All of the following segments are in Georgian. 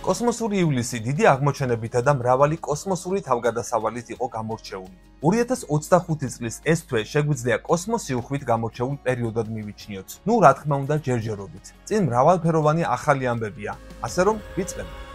კოსმოსური ივლისი დიდი აღმოჩენებითა და მრავალი კოსმოსური თავგადასავალით იყო გამორჩეული. 2025 წლის ეს თვე შეგვიძლია კოსმოსი უხვით გამორჩეულ პერიოდად მივიჩნიოთ. ნუ რა თქმა უნდა ჯერჯერობით. წინ მრავალფეროვანი ახალი ამბებია, ასე რომ ვიწყებთ.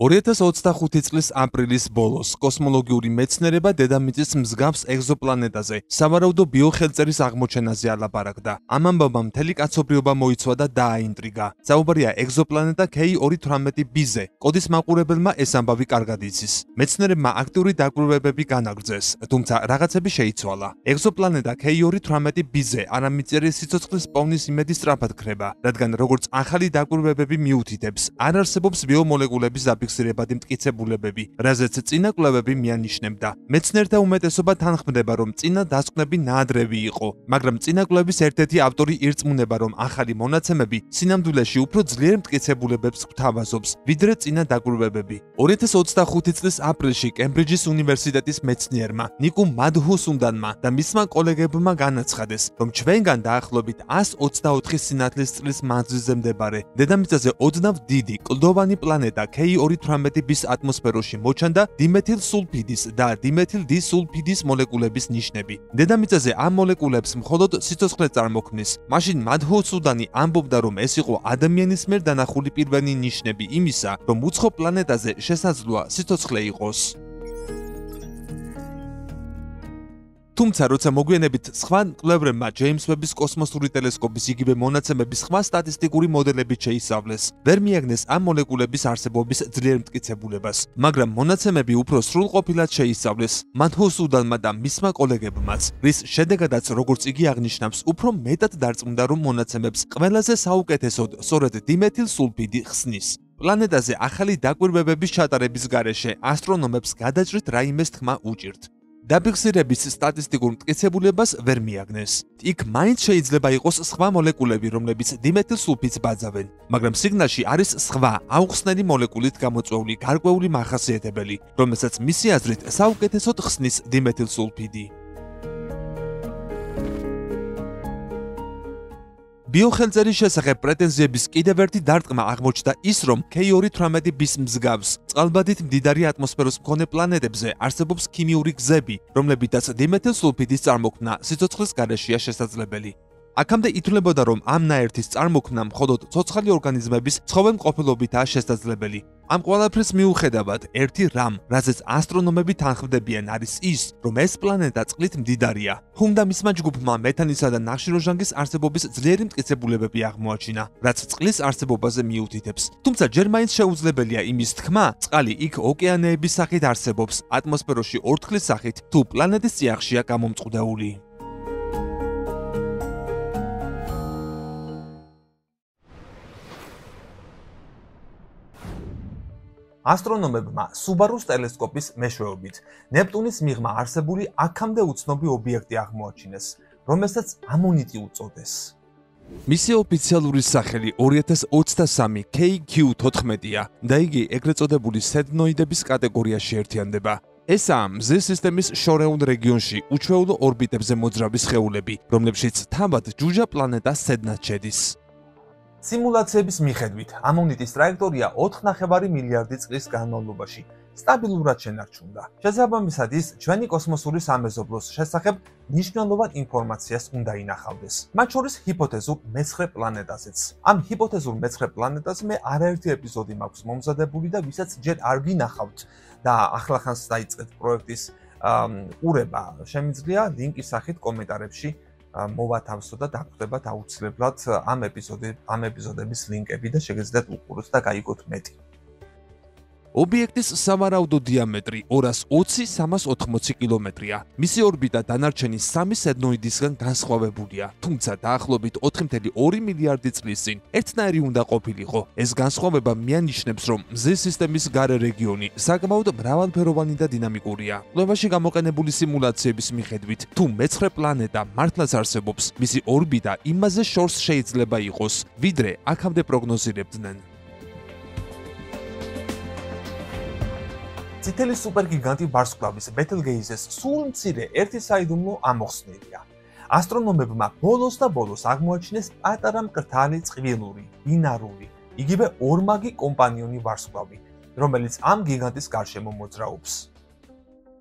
...2025 წლის აპრილის ბოლოს კოსმოლოგიური მეცნიერება დედამიწის მსგავს ეგზოპლანეტაზე, სავარაუდო ბიოხელწერის აღმოჩენაზე ალაპარაკდა. ამ ამბავმა მთელი კაცობრიობა მოიცვა და დააინტრიგა. საუბარია ეგზოპლანეტა K218b-ზე. კოდის მაყურებელმა ეს ამბავი კარგად იცის. მეცნიერებმა აქტიური დაკვირვებები განაგრძეს, თუმცა რაღაცები შეიცვალა. ეგზოპლანეტა K218b-ზე არამიწიერი სიცოცხლის პოვნის იმედი სწრაფად ქრება, რადგან როგორც ახალი დაკვირვებები მიუთითებს, არ არსებობს ბიომოლეკულების ფიქსირებადი მტკიცებულებები, რაზეც წინა კვლევები მიანიშნებდა. მეცნიერთა უმეტესობა თანხმდება, რომ წინა დასკვნები ნაადრევი იყო, მაგრამ წინა კვლევის ერთ-ერთი ავტორი ირწმუნება, რომ ახალი მონაცემები სინამდვილეში უფრო ძლიერ მტკიცებულებებს გვთავაზობს, ვიდრე წინა დაკვირვებები. 2025 წლის აპრილში კემბრიჯის უნივერსიტეტის მეცნიერმა ნიკუ მადჰუსუნდანმა და მისმა კოლეგებმა განაცხადეს, რომ ჩვენგან დაახლოებით 124 სინათლის წლის მანძილზე მდებარე დედამიწაზე ოდნავ დიდი კლდოვანი პლანეტა K218b-ის ატმოსფეროში მოჩანდა დიმეთილ სულფიდის და დიმეთილ დისულფიდის მოლეკულების ნიშნები. დედამიწაზე ამ მოლეკულებს მხოლოდ სიცოცხლე წარმოქმნის. მაშინ მადჰუსუნდანი ამბობდა, რომ ეს იყო ადამიანის მიერ დანახული პირველი ნიშნები იმისა, რომ უცხო პლანეტაზე შესაძლოა სიცოცხლე იყოს. თუმცა, როცა მოგვიანებით სხვა მკვლევრებმა ჯეიმს ვების კოსმოსური ტელესკოპის იგივე მონაცემების სხვა სტატისტიკური მოდელებით შეისწავლეს, ვერ მიაგნეს ამ მოლეკულების არსებობის ძლიერ მტკიცებულებას, მაგრამ მონაცემები უფრო სრულყოფილად შეისწავლეს მადჰუსუნდანმა და მისმა კოლეგებმაც, რის შედეგადაც, როგორც იგი აღნიშნავს, უფრო მეტად დარწმუნდა, რომ მონაცემებს ყველაზე საუკეთესოდ სწორედ დიმეთილ სულფიდი ხსნის. პლანეტაზე ახალი დაკვირვებების ჩატარების გარეშე ასტრონომებს გადაჭრით რაიმეს თქმა უჭირთ. დაფიქსირების სტატისტიკურ მტკიცებულებას ვერ მიაგნეს. იქ მაინც შეიძლება იყოს სხვა მოლეკულები, რომლებიც დიმეთილ სულფიდს ბაძავენ, მაგრამ სიგნალში არის სხვა, აუხსნელი მოლეკულით გამოწვეული გარკვეული მახასიათებელი, რომელსაც მისი აზრით საუკეთესოდ ხსნის დიმეთილ სულფიდი. ბიოხელწერის შესახებ პრეტენზიების კიდევ ერთი დარტყმა აღმოჩნდა ის, რომ K218b-ის მსგავს წყალბადით მდიდარი ატმოსფეროს მქონე პლანეტებზე არსებობს ქიმიური გზები, რომლებითაც დიმეთილ სულფიდის წარმოქმნა სიცოცხლის გარეშეა შესაძლებელი. აქამდე ითვლებოდა, რომ ამ ნაერთის წარმოქმნა მხოლოდ ცოცხალი ორგანიზმების ცხოველმყოფელობითაა შესაძლებელი. ამ ყველაფრის მიუხედავად, ერთი რამ, რაზეც ასტრონომები თანხმდებიან, არის ის, რომ ეს პლანეტა წყლით მდიდარია. ჰუმ და მისმა ჯგუფმა მეთანისა და ნახშირორჟანგის არსებობის ძლიერი მტკიცებულებები აღმოაჩინა, რაც წყლის არსებობაზე მიუთითებს. თუმცა ჯერ მაინც შეუძლებელია იმის თქმა, წყალი იქ ოკეანეების სახით არსებობს, ატმოსფეროში ორთქლის სახით, თუ პლანეტის წიაღშია გამომწყვდეული. ასტრონომებმა სუბარუს ტელესკოპის მეშვეობით ნეპტუნის მიღმა არსებული აქამდე უცნობი ობიექტი აღმოაჩინეს, რომელსაც ამონიტი უწოდეს. მისი ოფიციალური სახელი 2023 KQ-14-ია და იგი ეგრეთ წოდებული სედნოიდების კატეგორიაში ერთიანდება. ესაა მზის სისტემის შორეულ რეგიონში უჩვეულო ორბიტებზე მოძრავი სხეულები, რომლებშიც თავად ჯუჯა პლანეტა სედნად შედის. სიმულაციების მიხედვით, ამონიტის ტრაექტორია 4,5 მილიარდი წლის განმავლობაში სტაბილურად შენარჩუნდა. შესაბამისად, ის ჩვენი კოსმოსური სამეზობლოს შესახებ მნიშვნელოვან ინფორმაციას უნდა ინახავდეს. მათ შორის ჰიპოთეზურ მეცხრე პლანეტაზეც. ამ ჰიპოთეზურ მეცხრე პლანეტაზე მე არაერთი ეპიზოდი მაქვს მომზადებული და ვისაც ჯერ არ გინახავთ და ახლახანს დაიწყეთ პროექტის ყურება, შემიძლია ლინკის სახით კომენტარებში მოვათავსო და დაგვხვდებათ აუცილებლად ამ ეპიზოდების ლინკები და შეგეძლოთ უყუროთ და გაიგოთ მეტი. ობიექტის სავარაუდო დიამეტრი 220-380 კილომეტრია. მისი ორბიტა დანარჩენი 3 სედნოიდისგან განსხვავებულია, თუმცა დაახლოებით 4,2 მილიარდი წლის წინ ერთნაირი უნდა ყოფილიყო. ეს განსხვავება მიანიშნებს, რომ მზის სისტემის გარე რეგიონი საკმაოდ მრავალფეროვანი და დინამიკურია. კვლევაში გამოყენებული სიმულაციების მიხედვით, თუ მეცხრე პლანეტა მართლაც არსებობს, მისი ორბიტა იმაზე შორს შეიძლება იყოს, ვიდრე აქამდე პროგნოზირებდნენ. წითელი სუპერგიგანტი ვარსკვლავის ბეთელგეიზეს სულ მცირე ერთი საიდუმლო ამოხსნილია. ასტრონომებმა ბოლოს და ბოლოს აღმოაჩინეს პატარა მკრთალი წყვილური, ბინარული, იგივე ორმაგი კომპანიონი ვარსკვლავი, რომელიც ამ გიგანტის გარშემო მოძრაობს.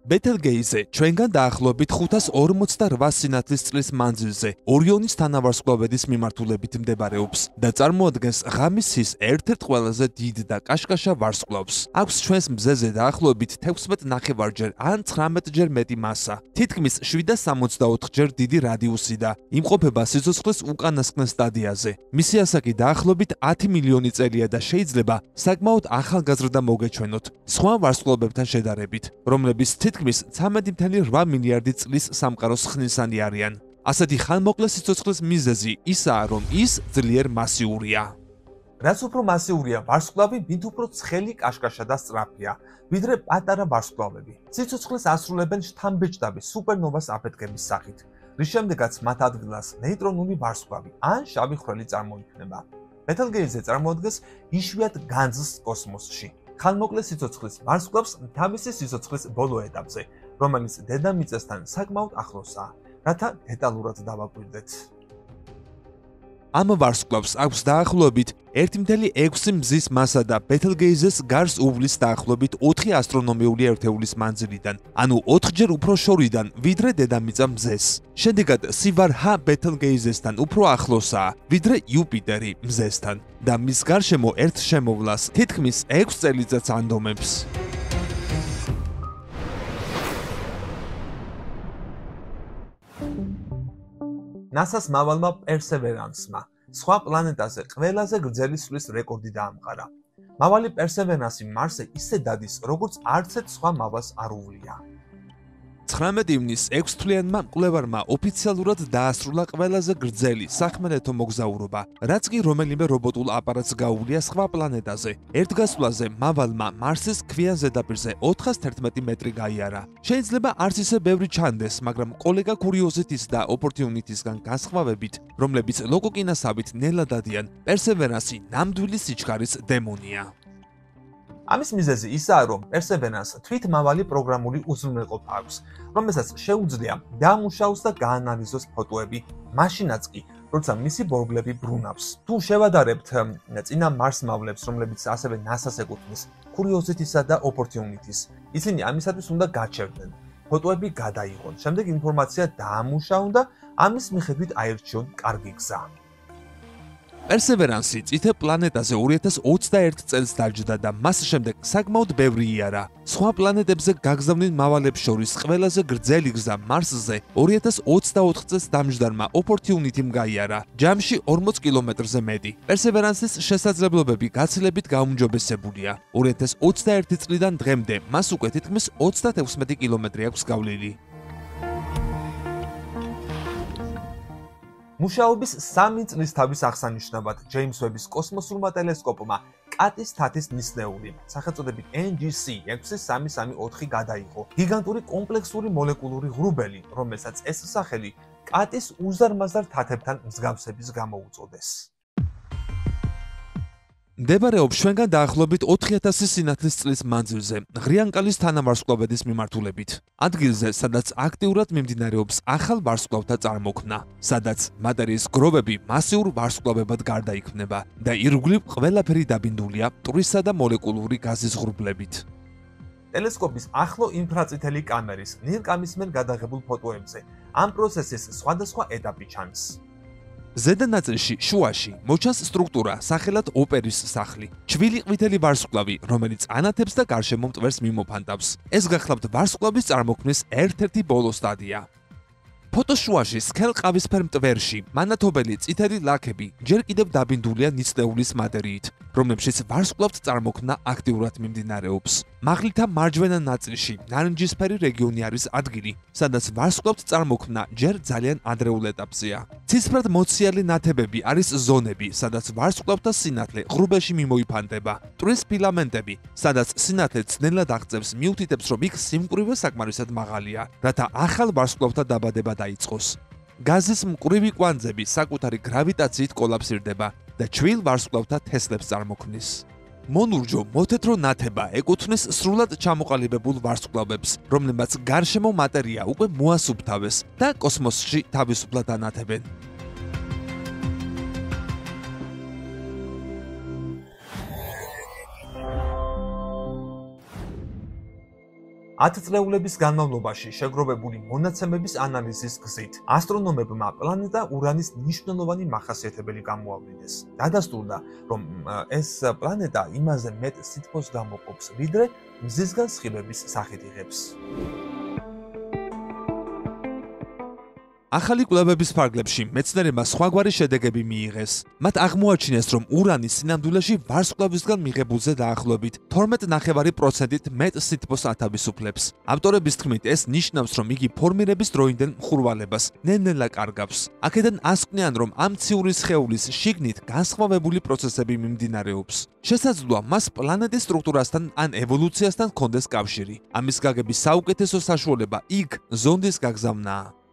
ბეთელგეიზე ჩვენგან დაახლოებით 548 სინათლის წლის მანძილზე ორიონის თანავარსკვლავედის მიმართულებით მდებარეობს და წარმოადგენს ღამის ერთ-ერთ ყველაზე დიდ და კაშკაშა ვარსკვლავს. აქვს ჩვენს მზეზე დაახლოებით 16 ნახევარჯერ ან 19ჯერ მეტი მასა, თითქმის 764ჯერ დიდი რადიუსი და იმყოფება სიცოცხლის უკანასკნელ სტადიაზე. მისი ასაკი დაახლოებით 10 მილიონი წელია და შეიძლება საკმაოდ ახალგაზრდა მოგეჩვენოთ სხვა ვარსკვლავებთან შედარებით, რომლებიც თითქმის 13.8 მილიარდი წლის სამყაროს ხნისანი არიან. ასეთი ხანმოკლე სიცოცხლის მიზეზი ისაა, რომ ის ძლიერ მასიურია. რაც უფრო მასიურია ვარსკვლავი, მით უფრო ცხელი, კაშკაშა და სწრაფია, ვიდრე პატარა ვარსკვლავები. სიცოცხლეს ასრულებენ შთამბეჭდავი სუპერნოვას აფეთქების სახით, რის შემდეგაც მათ ადგილას ნეიტრონული ვარსკვლავი ან შავი ხვრელი წარმოიქმნება. ბეთელგეიზე წარმოადგენს იშვიათ განძს კოსმოსში. ხანმოკლე სიცოცხლის ვარსკვლავს თავისი სიცოცხლის ბოლო ეტაპზე, რომელიც დედამიწასთან საკმაოდ ახლოსაა, რათა დეტალურად დავაკვირდეთ. ამ ვარსკვლავს აქვს დაახლოებით 1.6 მზის მასა და ბეთელგეიზეს გარს უვლის დაახლოებით 4 ასტრონომიული ერთეულის მანძილიდან, ანუ 4ჯერ უფრო შორიდან, ვიდრე დედამიწა მზეს. შედეგად სივარჰა ბეთელგეიზესთან უფრო ახლოსაა, ვიდრე იუპიტერი მზესთან და მის გარშემო ერთ შემოვლას თითქმის 6 წელიწადს ანდომებს. NASA-ს მავალმა პერსევერანსმა სხვა პლანეტაზე ყველაზე გრძელი სვლის რეკორდი დაამყარა. მავალი პერსევერანსი მარსზე ისე დადის, როგორც არცერთ სხვა მავალს არ უვლია. 19 ივნის 6 თვლიანმა მკვლევარმა ოფიციალურად დაასრულა ყველაზე გრძელი სახმელეთო მოგზაურობა, რაც კი რომელიმე რობოტულ აპარატს გაუვლია სხვა პლანეტაზე. ერთ გასვლაზე მავალმა მარსის ქვიან ზედაპირზე 411 მეტრი გაიარა. შეიძლება არც ისე ბევრი ჩანდეს, მაგრამ კოლეგა კურიოზიტის და ოპორტიუნიტისგან განსხვავებით, რომლებიც ლოკოკინასავით ნელა დადიან, პერსევერანსი ნამდვილი სიჩქარის დემონია. ამის მიზეზი ისაა, რომ პერსევერანსს თვითმავალი პროგრამული უზრუნველყოფა აქვს, რომელსაც შეუძლია დაამუშავოს და გაანალიზოს ფოტოები, მაშინაც კი, როცა მისი ბორბლები ბრუნავს. თუ შევადარებთ წინა მარს მავლებს, რომლებიც ასევე NASA-ს ეკუთვნის, კურიოზიტისა და ოპორტიუნიტის, ისინი ამისათვის უნდა გაჩერდნენ, ფოტოები გადაიღონ, შემდეგ ინფორმაცია დაამუშავონ და ამის მიხედვით აირჩიონ კარგი გზა. პერსევერანსი წითელ პლანეტაზე 2021 წელს დაჯდა და მას შემდეგ საკმაოდ ბევრი იარა. სხვა პლანეტებზე გაგზავნილ მავალებს შორის ყველაზე გრძელი გზა მარსზე 2024 წელს დამჯდარმა ოპორტიუნიტიმ გაიარა, ჯამში 40 კილომეტრზე მეტი. პერსევერანსის შესაძლებლობები გაცილებით გაუმჯობესებულია. 2021 წლიდან დღემდე მას უკვე თითქმის 36 კილომეტრი აქვს გავლილი. მუშაობის 3 წლის თავის აღსანიშნავად ჯეიმს ვების კოსმოსურმა ტელესკოპმა კატის თათის ნისლეული, სახელწოდებით NGC-6334 გადაიღო, გიგანტური კომპლექსური მოლეკულური ღრუბელი, რომელსაც ეს სახელი კატის უზარმაზარ თათებთან მსგავსების გამოუწოდეს. მდებარეობს ჩვენგან დაახლოებით 4000 სინათლის წლის მანძილზე, ღრიანკალის თანავარსკვლავედის მიმართულებით. ადგილზე, სადაც აქტიურად მიმდინარეობს ახალ ვარსკვლავთა წარმოქმნა, სადაც მატერიის გროვები მასიურ ვარსკვლავებად გარდაიქმნება და ირგვლივ ყველაფერი დაბინდულია მტვრისა და მოლეკულური გაზის ღრუბლებით. ტელესკოპის ახლო ინფრაწითელი კამერის ნირკამისმენ გადაღებულ ფოტოებზე ამ პროცესის სხვადასხვა ეტაპი ჩანს. ზედა ნაწილში, შუაში, მოჩანს სტრუქტურა, სახელად ოპერის სახლი. ჩვილი ყვითელი ვარსკვლავი, რომელიც ანათებს და გარშემო მტვერს მიმოფანტავს. ეს გახლავთ ვარსკვლავის წარმოქმნის ერთ-ერთი ბოლო სტადია. ფოტოს შუაში, სქელ ყავისფერ მტვერში, მანათობელი წითელი ლაქები ჯერ კიდევ დაბინდულია ნისლეულის მატერიით, რომლებშიც ვარსკვლავთ წარმოქმნა აქტიურად მიმდინარეობს. მაღლითა მარჯვენა ნაწილში, ნარინჯისფერი რეგიონი არის ადგილი, სადაც ვარსკვლავთ წარმოქმნა ჯერ ძალიან ადრეულ ეტაპზეა. ცისფრად მოციალი ნათებები არის ზონები, სადაც ვარსკვლავთა სინათლე ღრუბელში მიმოიფანტება. მტვრის ფილამენტები, სადაც სინათლე ძნელად აღწევს, მიუთითებს, რომ იქ სიმკვრივე საკმარისად მაღალია, რათა ახალ ვარსკვლავთა დაბადება დაიწყოს. გაზის მკვრივი კვანძები საკუთარი გრავიტაციით კოლაფსირდება და ჩვილ ვარსკვლავთა თესლებს წარმოქმნის. მონურჯო მოთეთრო ნათება ეკუთვნის სრულად ჩამოყალიბებულ ვარსკვლავებს, რომლებმაც გარშემო მატერია უკვე მოასუფთავეს და კოსმოსში თავისუფლად ანათებენ. ათწლეულების განმავლობაში შეგროვებული მონაცემების ანალიზის გზით ასტრონომებმა პლანეტა ურანის მნიშვნელოვანი მახასიათებელი გამოავლინეს. დადასტურდა, რომ ეს პლანეტა იმაზე მეტ სითბოს გამოყოფს, ვიდრე მზისგან სხივების სახით იღებს. ახალი კვლევების ფარგლებში მეცნიერებმა სხვაგვარი შედეგები მიიღეს. მათ აღმოაჩინეს, რომ ურანი სინამდვილეში ვარსკვლავისგან მიღებულზე დაახლოებით 12.5%-ით მეტ სითბოს ათავისუფლებს. ავტორების თქმით, ეს ნიშნავს, რომ იგი ფორმირების დროინდელ მხურვალებას ნელ-ნელა კარგავს. აქედან ასკვნიან, რომ ამ ციური სხეულის შიგნით განსხვავებული პროცესები მიმდინარეობს. შესაძლოა, მას პლანეტის სტრუქტურასთან ან ევოლუციასთან ჰქონდეს კავშირი. ამის გაგების საუკეთესო საშუალება იქ ზონდის გაგზავნაა.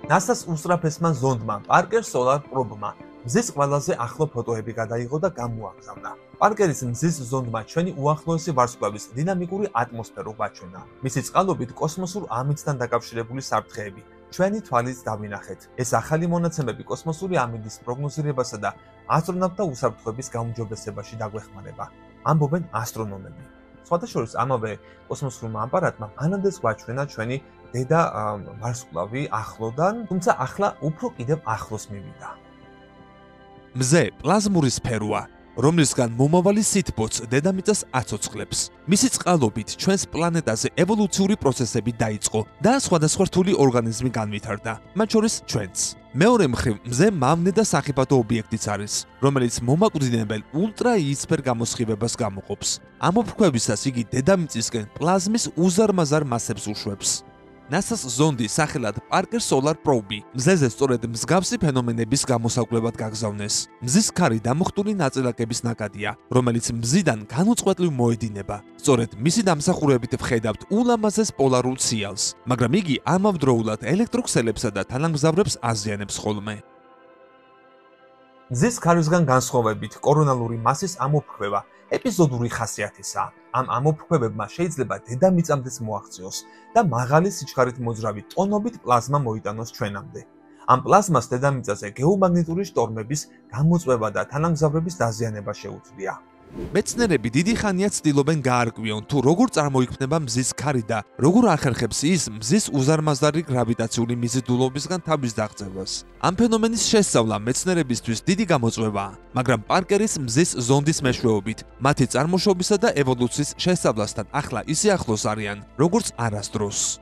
NASA-ს უსწრაფესმა ზონდმა პარკერ სოლარ პრობმა მზის ყველაზე ახლო ფოტოები გადაიღო და გამოაგზავნა. პარკერის მზის ზონდმა ჩვენი უახლოესი ვარსკვლავის დინამიკური ატმოსფერო გვაჩვენა. მისი წყალობით კოსმოსურ ამინდთან დაკავშირებული საფრთხეები ჩვენი თვალით დავინახეთ. ეს ახალი მონაცემები კოსმოსური ამინდის პროგნოზირებასა და ასტრონავტთა უსაფრთხოების გაუმჯობესებაში დაგვეხმარება, ამბობენ ასტრონომები. სხვადასხვა ამავე კოსმოსურმა აპარატმა მანამდეც გვაჩვენა ჩვენი დედა ვარსკვლავი ახლოდან, თუმცა ახლა უფრო კიდევ ახლოს მივიდა. მზე პლაზმური სფეროა, რომლისგან მომავალი სითბოც დედამიწას აცოცხლებს. მისი წყალობით ჩვენს პლანეტაზე ევოლუციური პროცესები დაიწყო და სხვადასხვა რთული ორგანიზმი განვითარდა, მათ შორის ჩვენც. მეორე მხრივ, მზე მავნე და სახიფათო ობიექტიც არის, რომელიც მომაკვდინებელ ულტრაიისფერ გამოსხივებას გამოყოფს. ამოფრქვევისას იგი დედამიწისკენ პლაზმის უზარმაზარ მასებს უშვებს. NASA-ს ზონდი სახელად პარკერ სოლარ პრობი მზეზე სწორედ მსგავსი ფენომენების გამოსაკვლევად გაგზავნეს. მზის ქარი დამუხტული ნაწილაკების ნაკადია, რომელიც მზიდან განუწყვეტლივ მოედინება. სწორედ მისი დამსახურებით ვხედავთ ულამაზეს პოლარულ სიალს, მაგრამ იგი ამავდროულად ელექტროქსელებსა და თანამგზავრებს აზიანებს ხოლმე. მზის ქარისგან განსხვავებით, კორონალური მასის ამოფრქვევა ეპიზოდური ხასიათისაა. ამ ამოფრქვევებმა შეიძლება დედამიწამდეც მოაღწიოს და მაღალი სიჩქარით მოძრავი ტონობით პლაზმა მოიტანოს ჩვენამდე. ამ პლაზმას დედამიწაზე გეომაგნიტური შტორმების გამოწვევა და თანამგზავრების დაზიანება შეუძლია. მეცნიერები დიდი ხანია ცდილობენ გაარკვიონ, თუ როგორ წარმოიქმნება მზის ქარი და როგორ ახერხებს ის მზის უზარმაზარი გრავიტაციული მიზიდულობისგან თავის დაღწევას. ამ ფენომენის შესწავლა მეცნიერებისთვის დიდი გამოწვევაა, მაგრამ პარკერის მზის ზონდის მეშვეობით მათი წარმოშობისა და ევოლუციის შესწავლასთან ახლა ისე ახლოს არიან, როგორც არასდროს.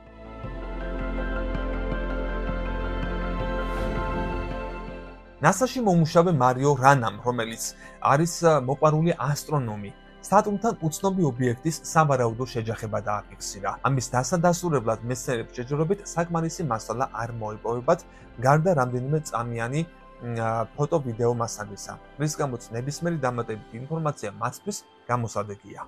NASA-ში მომუშავე მარიო რანამ, რომელიც არის მოყვარული ასტრონომი, სატურნთან უცნობი ობიექტის სავარაუდო შეჯახება დააფიქსირა. ამის დასადასტურებლად მეცნიერებს შეჯერობით საკმარისი მასალა არ მოიპოვებათ, გარდა რამდენიმე წამიანი ფოტო-ვიდეო მასალისა, რის გამოც ნებისმიერი დამატებითი ინფორმაცია მათთვის გამოსადეგია.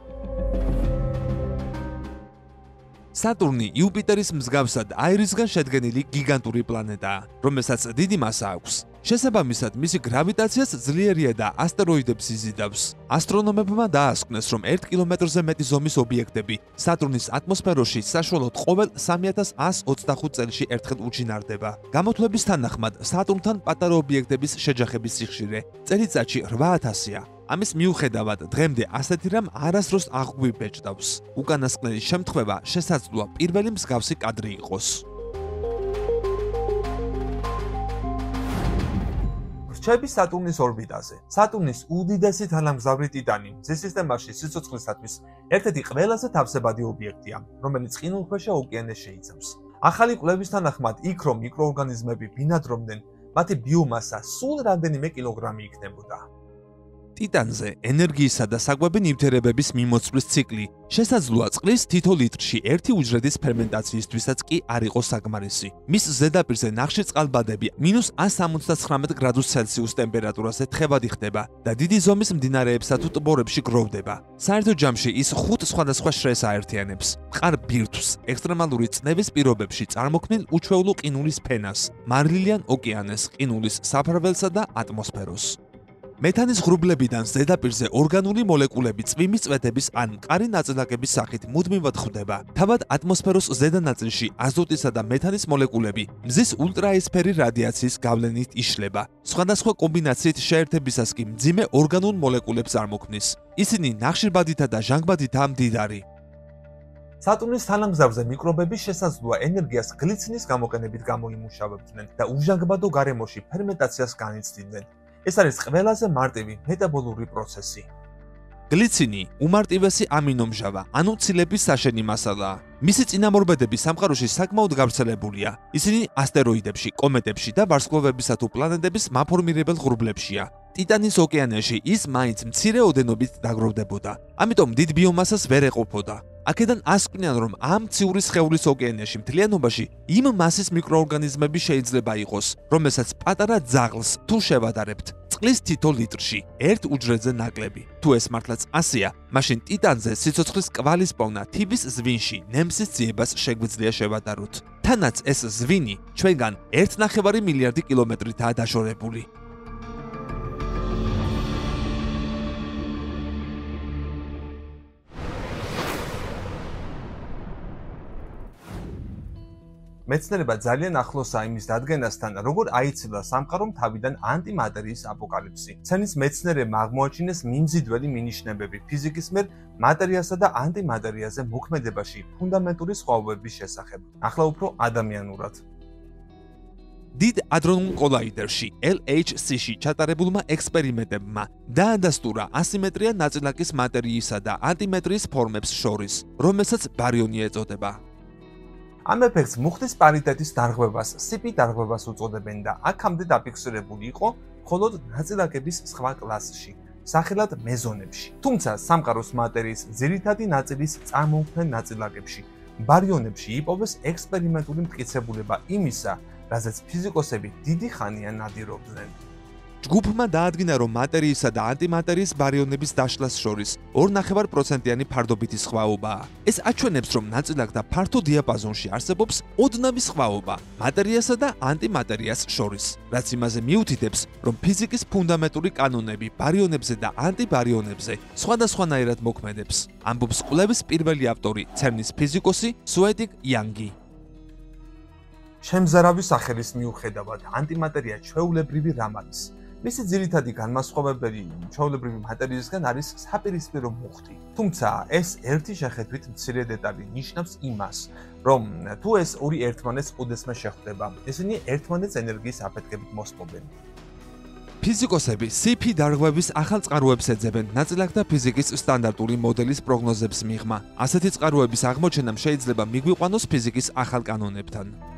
სატურნი იუპიტერის მსგავსად აირისგან შედგენილი გიგანტური პლანეტაა, რომელსაც დიდი მასა აქვს. შესაბამისად, მისი გრავიტაციაც ძლიერია და ასტეროიდებს იზიდავს. ასტრონომებმა დაასკვნეს, რომ 1 კილომეტრზე მეტი ზომის ობიექტები სატურნის ატმოსფეროში საშუალოდ ყოველ 3125 წელში ერთხელ უჩინარდება. გამოთვლების თანახმად, სატურნთან პატარა ობიექტების შეჯახების სიხშირე წელიწადში 8000-ია. ამის მიუხედავად, დღემდე ასეთი რამ არასდროს აღგვიბეჭდავს. უკანასკნელის შემთხვევა შესაძლოა პირველი მსგავსი კადრი იყოს. რჩები სატურნის ორბიტაზე. სატურნის უდიდესი თანამგზავრი ტიტანი მზის სისტემაში სიცოცხლისათვის ერთ-ერთი ყველაზე თავსებადი ობიექტია, რომელიც ყინულქვეშა ოკეანეს შეიცავს. ახალი კვლევის თანახმად, იქ რომ მიკროორგანიზმები ბინადრობდნენ, მათი ბიომასა სულ რამდენიმე კილოგრამი იქნებოდა. ტიტანზე ენერგიისა და საკვები ნივთიერებების მიმოწვრის ციკლი შესაძლოა წყლის თითოლიტრში 1 უჯრედის ფერმენტაციისთვისაც კი არ იყოს საკმარისი. მის ზედაპირზე ნახშირ წყალბადები -179 გრადუს ცელსიუს ტემპერატურაზე თხევადი ხდება და დიდი ზომის მდინარეებსა თუ ტბორებში გროვდება. საერთო ჯამში ის 5 სხვადასხვა შრეს აერთიანებს: მყარ ბირთვს, ექსტრემალური წნევის პირობებში წარმოქმნილ უჩვეულო ყინულის ფენას, მარილიან ოკეანეს, ყინულის საფარველსა და ატმოსფეროს. მეთანის ღრუბლებიდან ზედაპირზე ორგანული მოლეკულები წვიმის წვეთების ან მყარი ნაწილაკების სახით მუდმივად ხვდება. თავად ატმოსფეროს ზედა ნაწილში აზოტისა და მეთანის მოლეკულები მზის ულტრაესფერი რადიაციის გავლენით იშლება. სხვადასხვა კომბინაციით შეერთებისას კი მძიმე ორგანულ მოლეკულებს წარმოქმნის. ისინი ნახშირბადითა და ჟანგბადითაა მდიდარი. სატურნის თანამგზავრზე მიკრობები შესაძლოა ენერგიას გლიცინის გამოყენებით გამოიმუშავებდნენ და უჟანგბადო გარემოში ფერმენტაციას განიცდიდნენ. ეს არის ყველაზე მარტივი მეტაბოლური პროცესი. გლიცინი უმარტივესი ამინომჟავა, ანუ ცილების საშენი მასალაა. მისი წინამორბედები სამყაროში საკმაოდ გავრცელებულია. ისინი ასტეროიდებში, კომეტებში და ვარსკვლავებისა თუ პლანეტების მაფორმირებელ ღრუბლებშია. ტიტანის ოკეანეში ის მაინც მცირე ოდენობით დაგროვდებოდა. ამიტომ დიდ ბიომასას ვერ ეყოფოდა. აქედან ასკვნიან, რომ ამ ციური სხეულის ოკეანეში მთლიანობაში იმ მასის მიკროორგანიზმები შეიძლება იყოს, რომელსაც პატარა ძაღლს თუ შევადარებთ წყლის თითოლიტრში 1 უჯრედზე ნაკლები. თუ ეს მართლაც ასეა, მაშინ ტიტანზე სიცოცხლის კვალის პოვნა თიბის ზვინში ნემსის ძიებას შეგვიძლია შევადაროთ. თანაც ეს ზვინი ჩვენგან 1,9 მილიარდი კილომეტრითაა დაშორებული. მეცნიერება ძალიან ახლოსაა იმის დადგენასთან, როგორ აიცილა სამყარომ თავიდან ანტიმატერიის აპოკალიფსი. ცენის მეცნიერებმა აღმოაჩინეს მიმზიდველი მინიშნებები ფიზიკის მიერ მატერიასა და ანტიმატერიაზე მოქმედებაში ფუნდამენტური სხვაობების შესახებ. ახლა უფრო ადამიანურად. დიდ ადრონულ კოლაიდერში LHC-ში ჩატარებულმა ექსპერიმენტებმა დაადასტურა ასიმეტრია ნაწილაკის მატერიისა და ანტიმატერიის ფორმებს შორის, რომელსაც ბარიონი ეწოდება. ამ ეფექტს მუხტის პარიტეტის დარღვევას, CP დარღვევას უწოდებენ და აქამდე დაფიქსირებული იყო მხოლოდ ნაწილაკების სხვა კლასში, სახელად მეზონებში. თუმცა სამყაროს მატერიის ძირითადი ნაწილის წარმოქმნილ ნაწილაკებში, ბარიონებში იპოვეს ექსპერიმენტული მტკიცებულება იმისა, რაზეც ფიზიკოსები დიდი ხანია ნადირობდნენ. ჯგუფმა დაადგინა, რომ მატერიისა და ანტიმატერიის ბარიონების დაშლას შორის 2,5%-იანი ფარდობითი სხვაობაა. ეს აჩვენებს, რომ ნაწილაკთა ფართო დიაპაზონში არსებობს ოდნავი სხვაობა მატერიასა და ანტიმატერიას შორის, რაც იმაზე მიუთითებს, რომ ფიზიკის ფუნდამენტური კანონები ბარიონებზე და ანტიბარიონებზე სხვადასხვანაირად მოქმედებს. ამბობს კვლევის პირველი ავტორი, CERN-ის ფიზიკოსი სუედიკ იანგი. შემზარავი სახელის მიუხედავად, ანტიმატერია ჩვეულებრივი რამ არის. მისი ძირითადი განმასხვავებელი ჩვეულებრივი მატერიისგან არის საპირისპირო მუხტი. თუმცა ეს ერთი შეხედვით მცირე დეტალი ნიშნავს იმას, რომ თუ ეს ორი ერთმანეთს უდესმე შეხვდება, ისინი ერთმანეთს ენერგიის აფეთქებით მოსპობენ. ფიზიკოსები CP დარღვევის ახალ წყაროებს ეძებენ ნაწილაკთა ფიზიკის სტანდარტული მოდელის პროგნოზებს მიღმა. ასეთი წყაროების აღმოჩენამ შეიძლება მიგვიყვანოს ფიზიკის ახალ კანონებთან.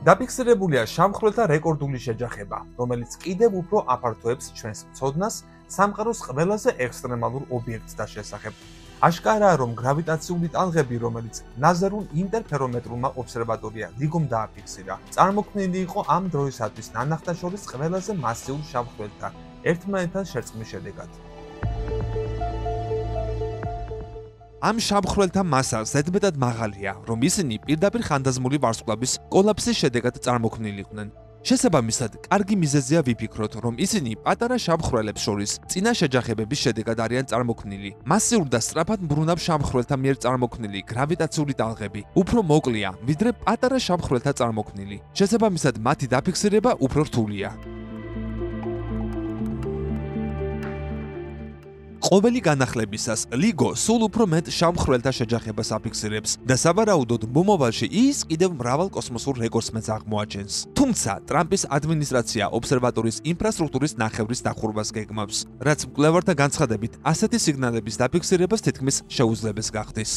დაფიქსირებულია შამხვრელთა რეკორდული შეჯახება, რომელიც კიდევ უფრო აფართოებს ჩვენს ცოდნას სამყაროს ყველაზე ექსტრემალურ ობიექტთა შესახებ. აშკარაა, რომ გრავიტაციული ტალღები, რომელიც ლაზერულ ინტერფერომეტრულმა ობსერვატორია LIGO-მ დააფიქსირა, წარმოქმნილი იყო ამ დროისათვის ნანახტაშორის ყველაზე მასიურ შამხვრელთა ერთმანეთთან შერწყმის შედეგად. ამ შამხვრელთა მასა ზედმეტად მაღალია, რომ ისინი პირდაპირ ხანდაზმული ვარსკვლავის კოლაფსის შედეგად წარმოქმნილიყვნენ. შესაბამისად, კარგი მიზეზია ვიფიქროთ, რომ ისინი პატარა შამხვრელებს შორის წინა შეჯახებების შედეგად არიან წარმოქმნილი. მასიურ და სწრაფად მბრუნავ შამხვრელთა მიერ წარმოქმნილი გრავიტაციული ტალღები უფრო მოკლეა, ვიდრე პატარა შამხვრელთა წარმოქმნილი. შესაბამისად, მათი დაფიქსირება უფრო რთულია. ყოველი განახლებისას LIGO სულ უფრო მეტ შამხვრელთა შეჯახებას აფიქსირებს და სავარაუდოდ მომავალში ის კიდევ მრავალ კოსმოსურ რეკორდს აღმოაჩენს. თუმცა ტრამპის ადმინისტრაცია ობსერვატორიის ინფრასტრუქტურის ნახევრის დახურვას გეგმავს, რაც მკვლევართა განცხადებით ასეთი სიგნალების დაფიქსირებას თითქმის შეუძლებელს გახდის.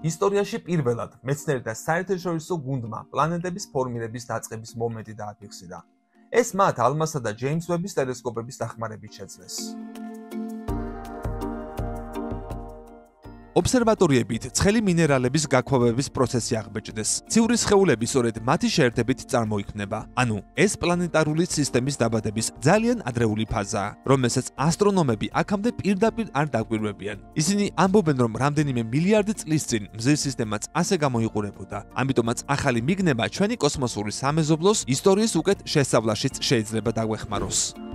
ისტორიაში პირველად მეცნიერთა საერთაშორისო გუნდმა პლანეტების ფორმირების დაწყების მომენტი დააფიქსირა. ეს მათ ალმასა და ჯეიმს ვების ტელესკოპების დახმარებით შეძლეს. ობსერვატორიებით ცხელი მინერალების გაქვავების პროცესი აღბეჭდეს. ციური სხეულები სწორედ მათი შეერთებით წარმოიქმნება. ანუ ეს პლანეტარული სისტემის დაბადების ძალიან ადრეული ფაზაა, რომელსაც ასტრონომები აქამდე პირდაპირ არ დაკვირვებიან. ისინი ამბობენ, რომ რამდენიმე მილიარდი წლის წინ მზის სისტემაც ასე გამოიყურებოდა. ამიტომაც ახალი მიგნება ჩვენი კოსმოსური სამეზობლოს ისტორიის უკეთ შესწავლაშიც შეიძლება დაგვეხმაროს.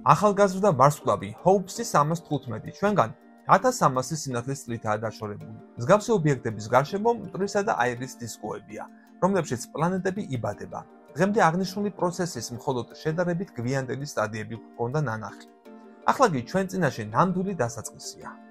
ახალგაზრდა ვარსკვლავი ჰოუპსი 315 ჩვენგან 1300 სინათლის წლითაა დაშორებული. მსგავსი ობიექტების გარშემო მტვრისა და აირის დისკოებია, რომლებშიც პლანეტები იბადება. დღემდე აღნიშნული პროცესის მხოლოდ შედარებით გვიანდელი სტადიები ჰქონდა ნანახი. ახლა კი ჩვენ წინაშე ნამდვილი დასაწყისია.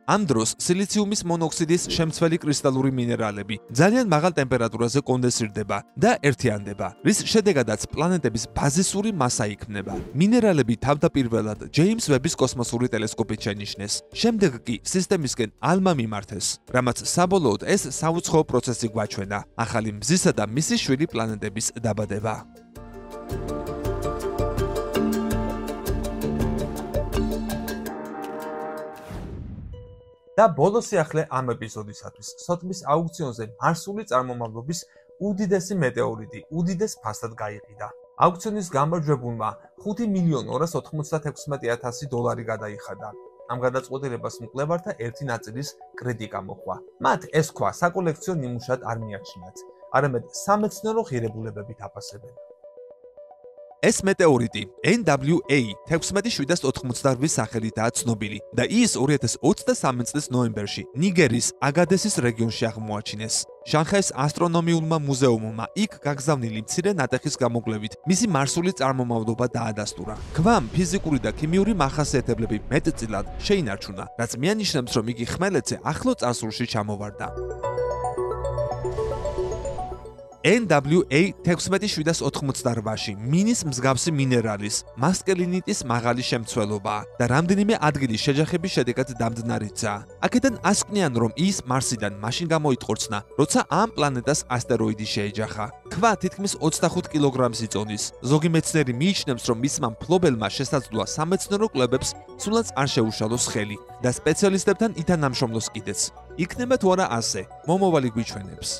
ამ დროს სილიციუმის მონოქსიდის შემცველი კრისტალური მინერალები ძალიან მაღალ ტემპერატურაზე კონდენსირდება და ერთიანდება, რის შედეგადაც პლანეტების ბაზისური მასა იქმნება. მინერალები თავდაპირველად ჯეიმს ვების კოსმოსური ტელესკოპით შენიშნეს. შემდეგ კი სისტემისკენ ალმა მიმართეს, რამაც საბოლოოდ ეს საუცხოო პროცესი გვაჩვენა, ახალი მზისა და მისი შვილი პლანეტების დაბადება. და ბოლო სიახლე ამ ეპიზოდისათვის სოტბის აუქციონზე მარსული წარმომავლობის უდიდესი მეტეორიტი უდიდეს ფასად გაიყიდა. აუქციონის გამარჯვებულმა $5,296,000 გადაიხადა. ამ გადაწყვეტილებას მკვლევართა ერთი ნაწილის კრიტიკა მოჰყვა. მათ ეს ქვა საკოლექციო ნიმუშად არ მიაჩნიათ, არამედ სამეცნიერო ღირებულებებით აფასებენ. ეს მეტეორიტი NWA 16788 სახელითაა ცნობილი და ის 2023 წლის ნოემბერში ნიგერის აგადესის რეგიონში აღმოაჩინეს. შანხაის ასტრონომიულმა მუზეუმმა იქ გაგზავნილი მცირე ნატეხის გამოკვლევით მისი მარსული წარმომავლობა დაადასტურა. ქვამ ფიზიკური და ქიმიური მახასიათებლები მეტწილად შეინარჩუნა, რაც მიანიშნებს, რომ იგი ხმელეთზე ახლო წარსულში ჩამოვარდა. NWA 16788-ში მინის მსგავსი მინერალის მასკელინიტის მაღალი შემცველობაა და რამდენიმე ადგილის შეჯახების შედეგად დამდნარიცაა. აქედან ასკვნიან, რომ ის მარსიდან მაშინ გამოიტყორცნა, როცა ამ პლანეტას ასტეროიდი შეეჯახა. ქვა თითქმის 25 კილოგრამს იწონის. ზოგი მეცნიერი მიიჩნევს, რომ მისმა მფლობელმა შესაძლოა სამეცნიერო კვლევებს სულაც არ შეუშალოს ხელი და სპეციალისტებთან ითანამშრომლოს კიდეც. იქნება თუ არა ასე, მომავალი გვიჩვენებს.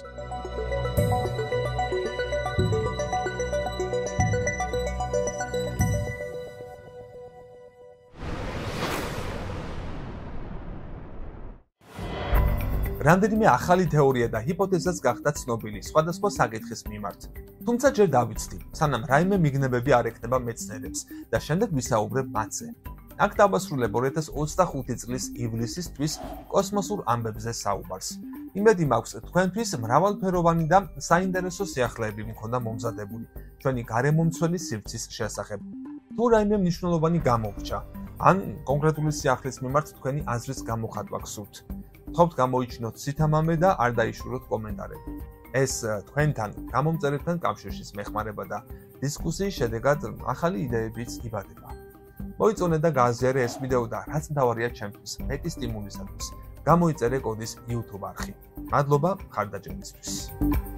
რამდენიმე ახალი თეორია და ჰიპოთეზაც გახდა ცნობილი სხვადასხვა საკითხის მიმართ. თუმცა ჯერ დავიცდი, სანამ რაიმე მიგნებები არ ეკნება მეცნიერებს და შემდეგ ვისაუბრებ მათზე. აქ დავასრულებ 2025 წლის ივლისისთვის კოსმოსურ ამბებზე საუბარს. იმედი მაქვს, თქვენთვის მრავალფეროვანი და საინტერესო სიახლეები მქონდა მომზადებული ჩვენი გარემომცველი სივრცის შესახებ. თუ რაიმე მნიშვნელოვანი გამორჩა, ან კონკრეტული სიახლის მიმართ თქვენი აზრის გამოხატვა გსურთ. ვთხოვთ გამოიჩინოთ სითამამე და არ დაიშუროთ კომენტარები. ეს თქვენთან გამომწერებთან კავშირშიც მეხმარება და დისკუსიის შედეგად ახალი იდეებიც იბადება. მოიწონე და გააზიარე ეს ვიდეო და რაც მთავარია ჩემთვის მეტი სტიმულისათვის, გამოიწერე კოდის YouTube არხი. მადლობა მხარდაჭერისთვის.